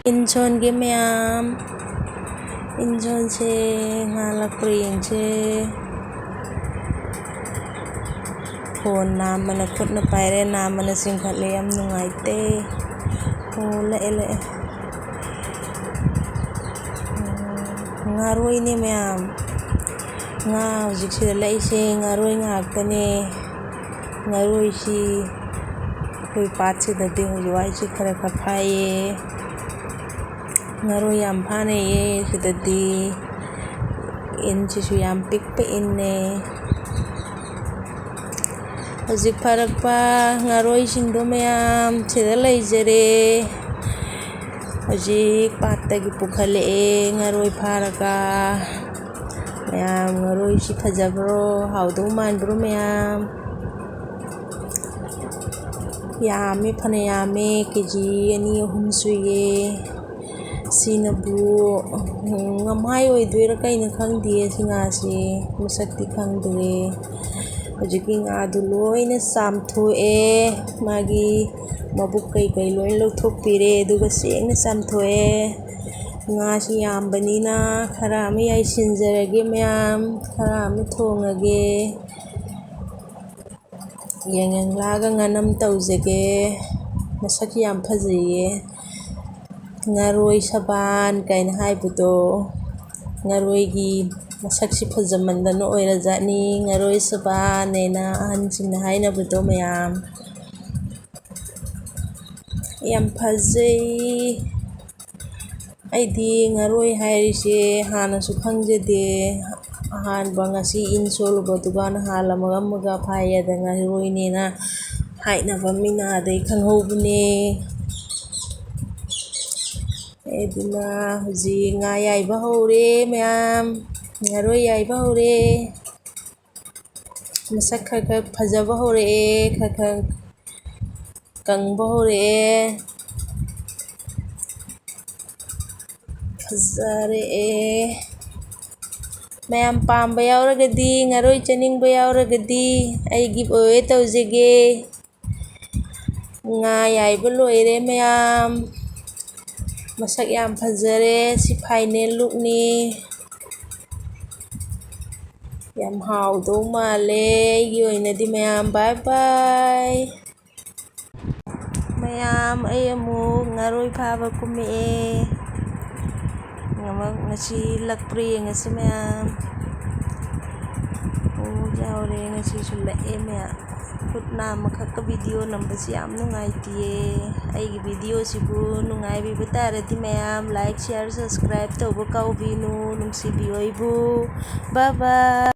인천게 mayam 인천se ngalakpringse phone namana khutna paire namana singkhatle yam nungaite le ngaroi ni mayam nga hojik laise ngaroi ngaktane ngaroi si koi patse dade hojwai si khara phaye ngaroi yam phane ye sidadi in chisu yam pikpe inne hojik pharakpa ngaroi singdo mayam sida laijare hojik pattagi pukhale ngaroi pharaga mayam ngaroi si phajabro haudo manbro mayam yame phane yame keji ani ahum suye sinabu ngamai oidoira kaina khangdiye singasi masakti khangdre hojiki ngadu loina samthoe magi mabuk kai loin lawthokpire aduga sengna samthoe ngasi yambanina khara ama yaisinjarage mayam khara ama thongage yanglaga nganam taujage masaki yam phajaye ngaroi saban kaina haibudo ngaroi gi masaksi phajamandana oirajani ngaroi saban nena ahansingna hainabudo mayam yam phajai aidi ngaroi hairise hanasu khangjade ahanba ngasi insoluba dugana halamaga phayada ngaroi nena hainaba mina dai khanghobune eduna hoji nga yaiba hore mayam ngaroi yaiba hore masak khakha phajaba hore khakha kangba hore phajare mayam pamba yauragadi ngaroi chaningba yauragadi ai give away taujege nga yaiba loire mayam masak yam phajare si final look ni yam haudo male gi oinadi mayam bye bye mayam ai amuk ngaroi phaba kume ngasi lakpri ngasi mayam jaure ngasi sulae mayam khutna makhakka video nambasi yam nungaitiye aigi video sibu nungaibiba taradi mayam like share subscribe tauba kaubinu nungsibiyoibu bye bye